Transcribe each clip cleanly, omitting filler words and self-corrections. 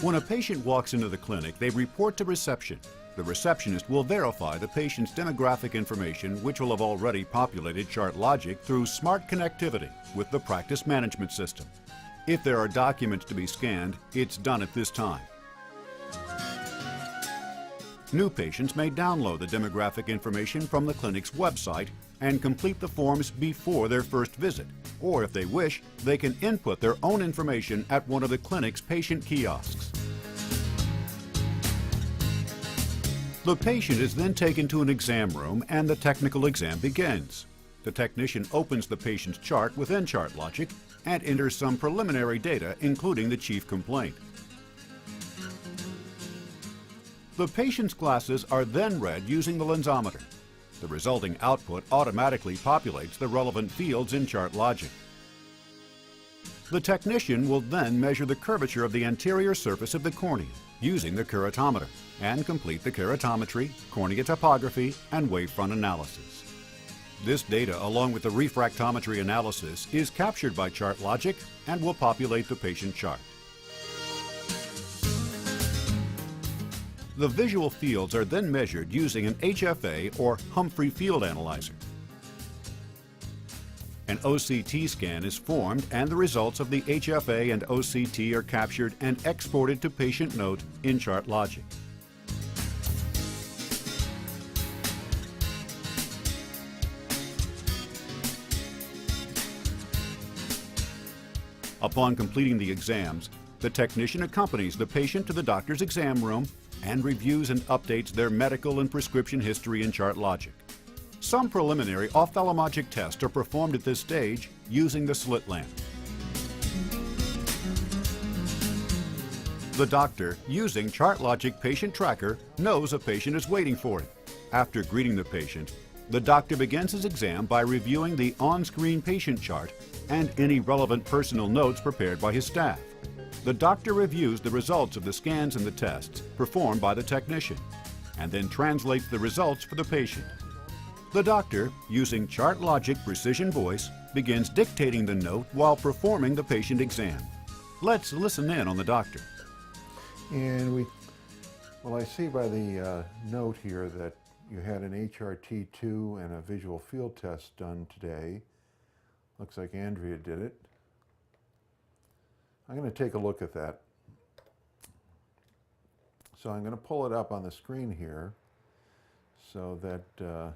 When a patient walks into the clinic, they report to reception. The receptionist will verify the patient's demographic information, which will have already populated ChartLogic through smart connectivity with the practice management system. If there are documents to be scanned, it's done at this time. New patients may download the demographic information from the clinic's website and complete the forms before their first visit. Or if they wish, they can input their own information at one of the clinic's patient kiosks. The patient is then taken to an exam room and the technical exam begins. The technician opens the patient's chart within ChartLogic and enters some preliminary data, including the chief complaint. The patient's glasses are then read using the lensometer. The resulting output automatically populates the relevant fields in ChartLogic. The technician will then measure the curvature of the anterior surface of the cornea using the keratometer and complete the keratometry, cornea topography, and wavefront analysis. This data, along with the refractometry analysis, is captured by ChartLogic and will populate the patient chart. The visual fields are then measured using an HFA or Humphrey Field Analyzer. An OCT scan is formed and the results of the HFA and OCT are captured and exported to patient note in ChartLogic. Upon completing the exams, the technician accompanies the patient to the doctor's exam room and reviews and updates their medical and prescription history in ChartLogic. Some preliminary ophthalmologic tests are performed at this stage using the slit lamp. The doctor, using ChartLogic Patient Tracker, knows a patient is waiting for him. After greeting the patient, the doctor begins his exam by reviewing the on-screen patient chart and any relevant personal notes prepared by his staff. The doctor reviews the results of the scans and the tests performed by the technician and then translates the results for the patient. The doctor, using ChartLogic Precision Voice, begins dictating the note while performing the patient exam. Let's listen in on the doctor. And well, I see by the note here that you had an HRT2 and a visual field test done today. Looks like Andrea did it. I'm going to take a look at that. So I'm going to pull it up on the screen here so that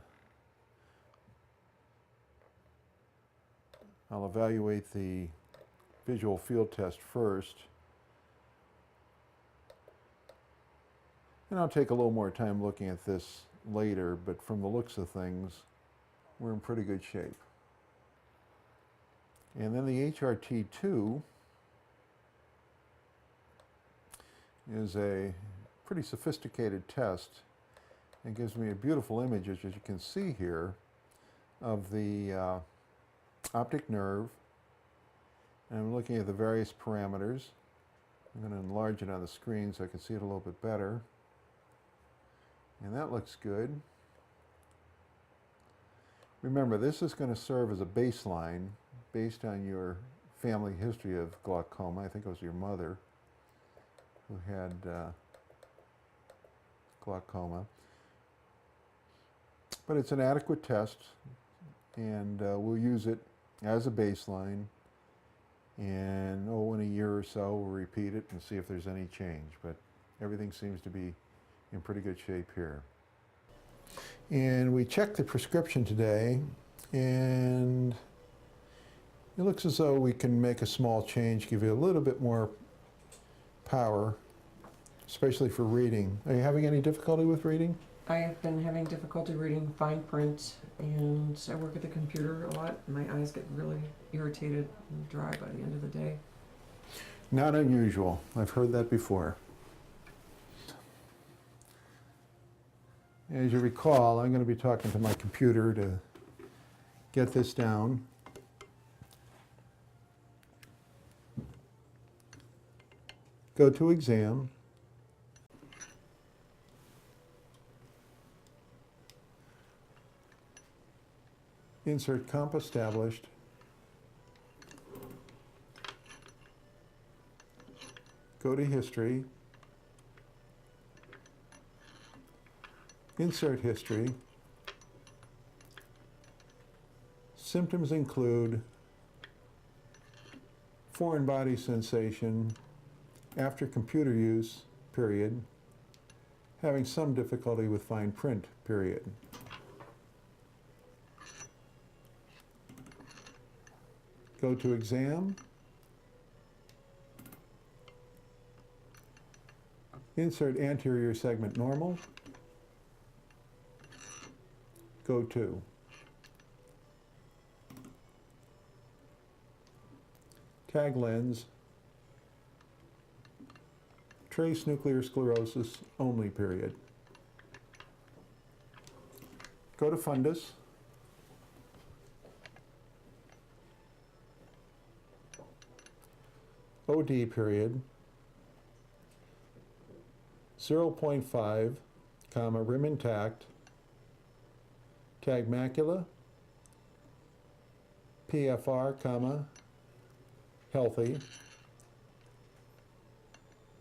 I'll evaluate the visual field test first. And I'll take a little more time looking at this later, but from the looks of things, we're in pretty good shape. And then the HRT2 is a pretty sophisticated test. It gives me a beautiful image, as you can see here, of the optic nerve. And I'm looking at the various parameters. I'm going to enlarge it on the screen so I can see it a little bit better. And that looks good. Remember, this is going to serve as a baseline based on your family history of glaucoma. I think it was your mother who had glaucoma. But it's an adequate test, and we'll use it as a baseline. And in a year or so, we'll repeat it and see if there's any change. But everything seems to be in pretty good shape here. And we checked the prescription today, and it looks as though we can make a small change, give you a little bit more power, especially for reading. Are you having any difficulty with reading? I have been having difficulty reading fine print, and I work at the computer a lot. My eyes get really irritated and dry by the end of the day. Not unusual. I've heard that before. As you recall, I'm going to be talking to my computer to get this down. Go to exam. Insert comp established. Go to history. Insert history. Symptoms include foreign body sensation after computer use, period. Having some difficulty with fine print, period. Go to exam. Insert anterior segment normal. Go to. Tag lens. Trace nuclear sclerosis only, period. Go to fundus. OD, period. 0.5, comma, rim intact. Tag macula. PFR, comma, healthy.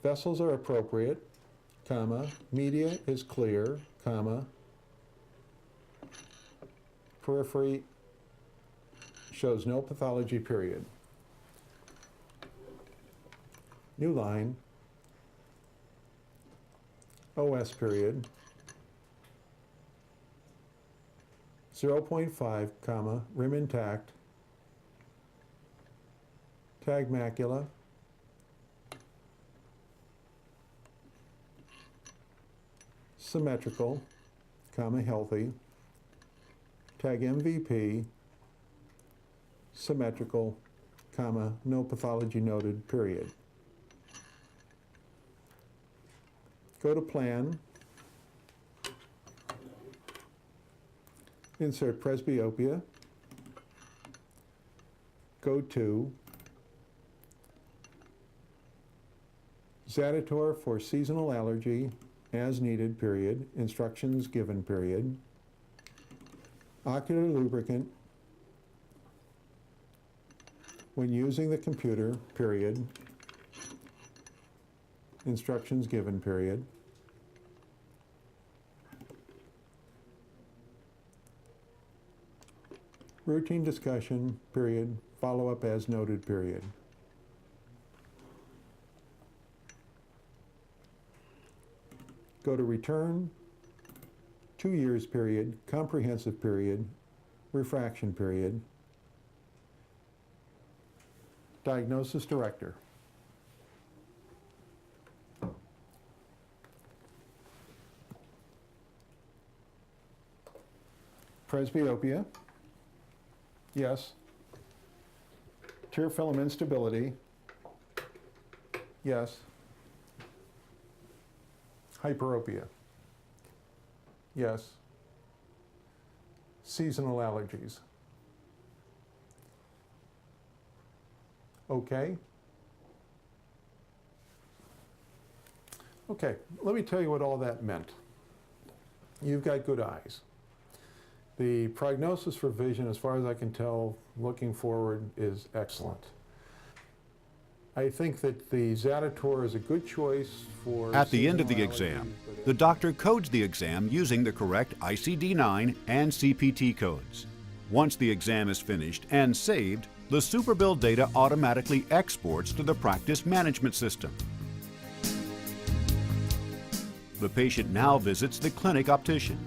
Vessels are appropriate, comma, media is clear, comma, periphery shows no pathology, period. New line, OS, period, 0.5, comma, rim intact, tag macula, symmetrical, comma, healthy, tag MVP, symmetrical, comma, no pathology noted, period. Go to plan, insert presbyopia, go to Zaditor for seasonal allergy, as needed, period, instructions given, period, ocular lubricant when using the computer, period, instructions given, period, routine discussion, period, follow-up as noted, period. Go to return, 2 years period, comprehensive period, refraction period, diagnosis director. Presbyopia, yes. Tear film instability, yes. Hyperopia, yes. Seasonal allergies, okay. Okay, let me tell you what all that meant. You've got good eyes. The prognosis for vision, as far as I can tell, looking forward, is excellent. I think that the Zaditor is a good choice for... At the end of the seasonal exam, allergies, the doctor codes the exam using the correct ICD-9 and CPT codes. Once the exam is finished and saved, the SuperBill data automatically exports to the practice management system. The patient now visits the clinic optician.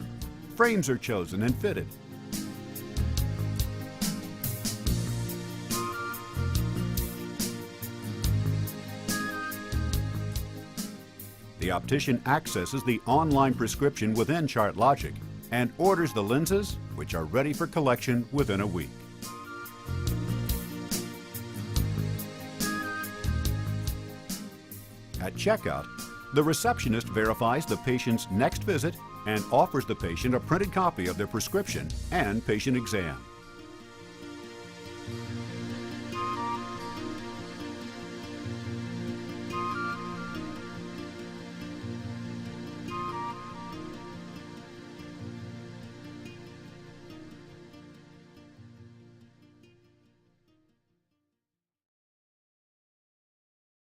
Frames are chosen and fitted. The optician accesses the online prescription within ChartLogic and orders the lenses, which are ready for collection within a week. At checkout, the receptionist verifies the patient's next visit and offers the patient a printed copy of their prescription and patient exam.